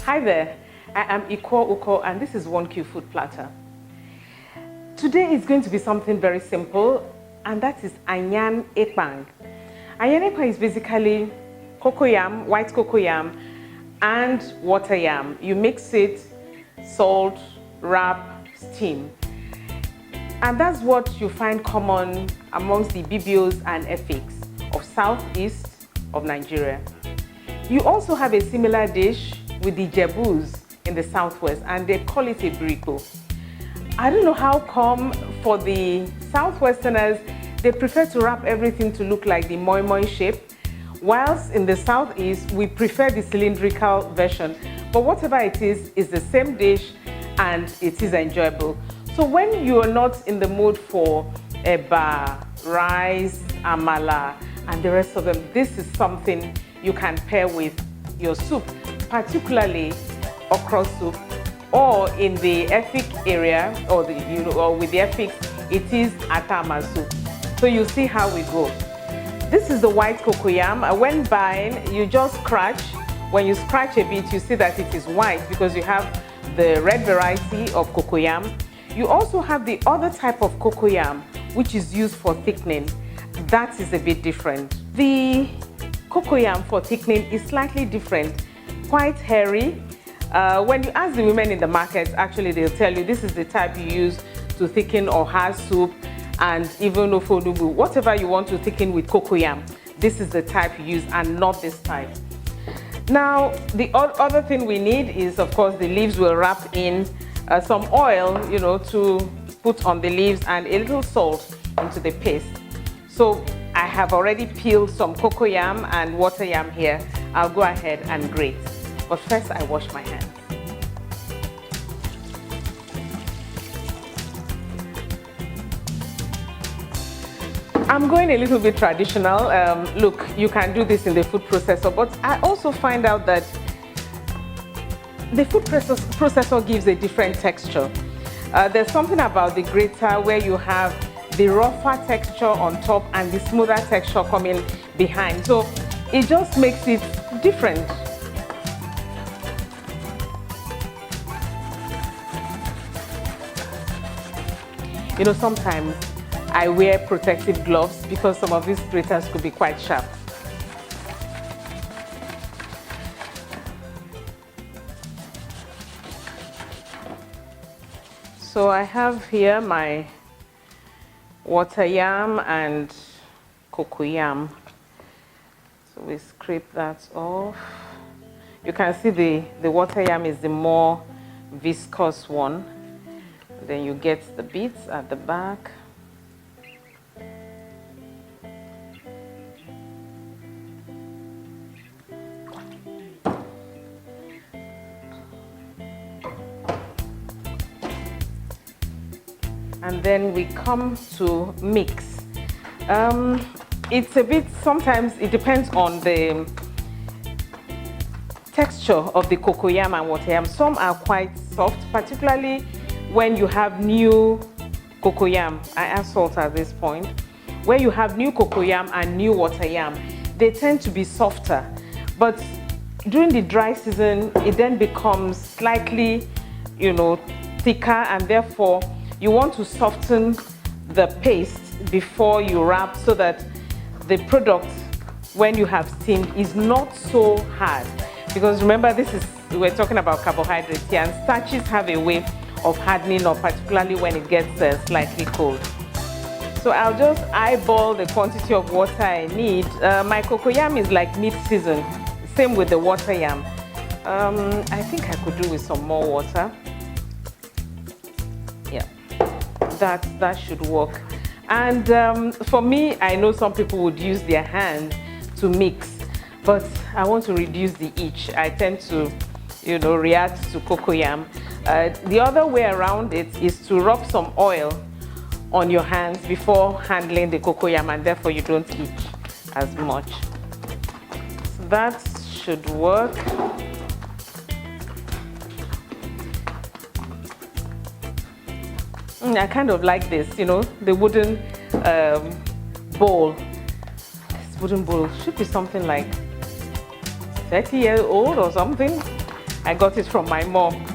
Hi there, I am Ikokore and this is 1QFoodplatter. Today is going to be something very simple, and that is Ayan Ekpang. Ayan Ekpang is basically cocoyam, white cocoyam and water yam. You mix it, salt, wrap, steam. And that's what you find common amongst the Ibibios and Efiks of southeast of Nigeria. You also have a similar dish with the Ijebus in the southwest, and they call it Ebiripo. I don't know how come for the southwesterners, they prefer to wrap everything to look like the moi moi shape, whilst in the southeast, we prefer the cylindrical version. But whatever it is the same dish and it is enjoyable. So when you are not in the mood for eba, rice, amala, and the rest of them, this is something you can pair with your soup, particularly okra soup, or in the Efiks area, or with the Efiks, it is Atama soup. So you see how we go. This is the white cocoyam. When buying, you just scratch. When you scratch a bit, you see that it is white because you have the red variety of cocoyam. You also have the other type of cocoyam, which is used for thickening. That is a bit different. The cocoyam for thickening is slightly different, quite hairy. When you ask the women in the market, actually they'll tell you this is the type you use to thicken or hard soup, and even ofonubu, whatever you want to thicken with cocoyam, this is the type you use and not this type. Now, the other thing we need is, of course, the leaves. Will wrap in some oil, to put on the leaves, and a little salt into the paste. So I have already peeled some cocoyam and water yam here. I'll go ahead and grate. But first, I wash my hands. I'm going a little bit traditional. Look, you can do this in the food processor, but I also find out that the food processor gives a different texture. There's something about the grater where you have the rougher texture on top and the smoother texture coming behind. So it just makes it different. Sometimes I wear protective gloves because some of these graters could be quite sharp. So I have here my water yam and cocoyam. So we scrape that off. You can see the water yam is the more viscous one. Then you get the bits at the back. And then we come to mix. It's a bit, sometimes it depends on the texture of the cocoyam and water yam. Some are quite soft, particularly when you have new cocoyam. I add salt at this point. Where you have new cocoyam and new water yam, they tend to be softer. But during the dry season, it then becomes slightly, thicker, and therefore you want to soften the paste before you wrap so that the product, when you have steamed, is not so hard. Because remember, we're talking about carbohydrates here, and starches have a way of hardening up, particularly when it gets slightly cold. So I'll just eyeball the quantity of water I need. My cocoyam is like mid-season, same with the water yam. I think I could do with some more water. Yeah, that should work. And for me, I know some people would use their hand to mix, but I want to reduce the itch. I tend to, react to cocoyam. The other way around it is to rub some oil on your hands before handling the cocoyam, and therefore you don't itch as much. So that should work. I kind of like this, the wooden bowl. This wooden bowl should be something like 30 years old or something. I got it from my mom.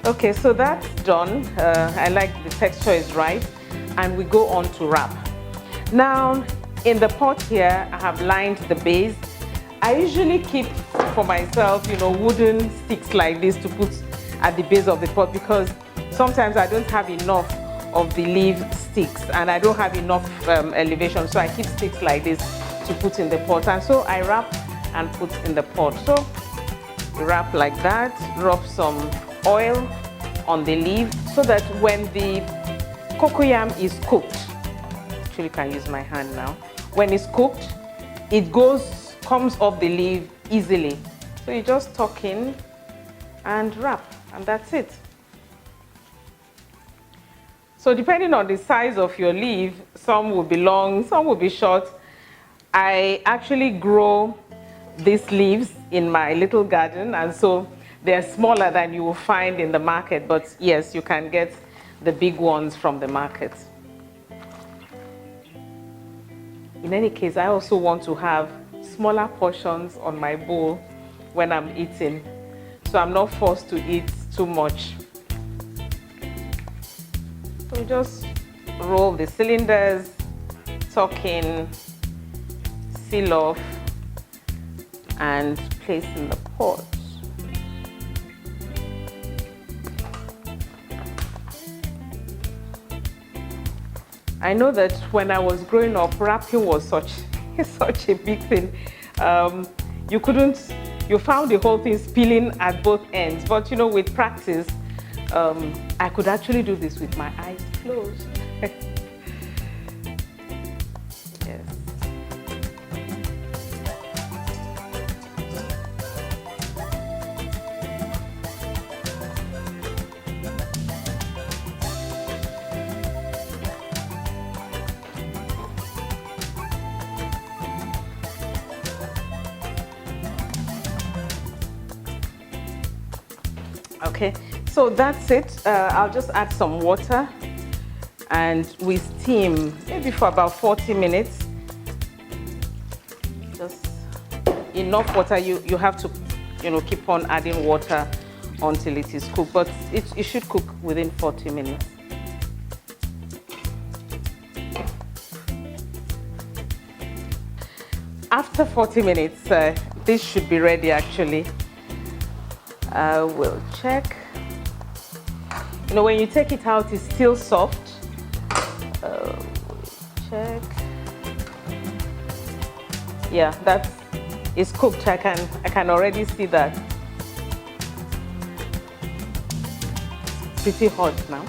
Okay, so that's done. I like the texture is right, and we go on to wrap. Now, in the pot here, I have lined the base. I usually keep for myself, wooden sticks like this to put at the base of the pot, because sometimes I don't have enough of the leaf sticks and I don't have enough elevation, so I keep sticks like this to put in the pot. And so I wrap and put in the pot. So wrap like that, rub some oil on the leaf so that when the cocoyam is cooked, actually I can use my hand now, when it's cooked, it comes off the leaf easily. So you just tuck in and wrap, and that's it. So depending on the size of your leaf, some will be long, some will be short. I actually grow these leaves in my little garden, and so they're smaller than you will find in the market, but yes, you can get the big ones from the market. In any case, I also want to have smaller portions on my bowl when I'm eating, so I'm not forced to eat too much. So just roll the cylinders, tuck in, seal off, and place in the pot. I know that when I was growing up, wrapping was such a big thing. You found the whole thing spilling at both ends, but with practice, I could actually do this with my eyes closed. Yes. Okay, so that's it. I'll just add some water and we steam maybe for about 40 minutes. Just enough water. You have to keep on adding water until it is cooked, but it should cook within 40 minutes. After 40 minutes, this should be ready actually. We'll check. When you take it out, it's still soft. Check. Yeah, that is cooked. I can already see that. Pretty hot now.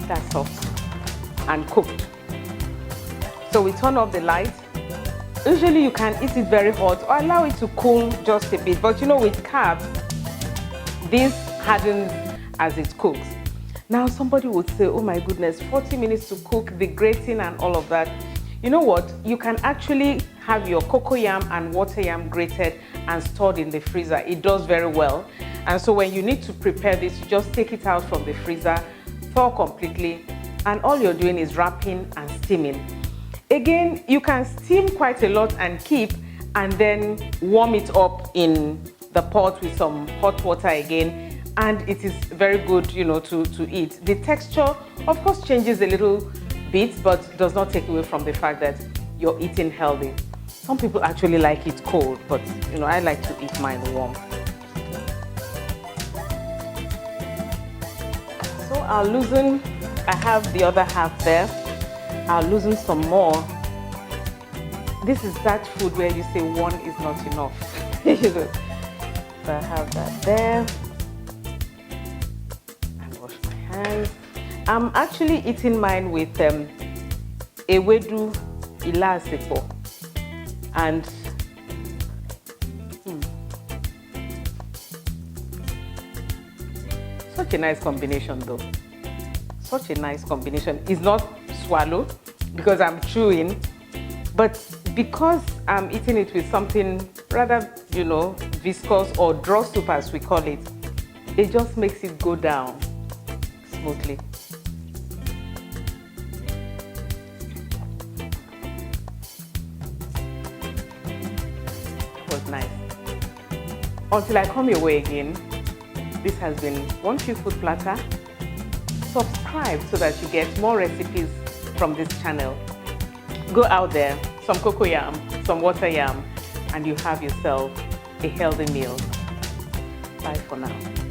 That's soft and cooked. So we turn off the light. Usually you can eat it very hot or allow it to cool just a bit. But with carbs, this hardens as it cooks. Now somebody would say, oh my goodness, 40 minutes to cook, the grating and all of that. You know what? You can actually have your cocoyam and water yam grated and stored in the freezer. It does very well. And so when you need to prepare this, you just take it out from the freezer, thaw completely, and all you're doing is wrapping and steaming. Again, you can steam quite a lot and keep, and then warm it up in the pot with some hot water again, and it is very good, to eat. The texture, of course, changes a little bit, but does not take away from the fact that you're eating healthy. Some people actually like it cold, but I like to eat mine warm. So I have the other half there. I'll loosen some more. This is that food where you say one is not enough. So I have that there. And wash my hands. I'm actually eating mine with ewedu ilasepo. And such a nice combination though. Such a nice combination. It's not swallow because I'm chewing, but because I'm eating it with something rather, viscous or draw soup as we call it, it just makes it go down smoothly. Until I come your way again, this has been 1Q Food Platter. Subscribe so that you get more recipes from this channel. Go out there, some cocoyam, some water yam, and you have yourself a healthy meal. Bye for now.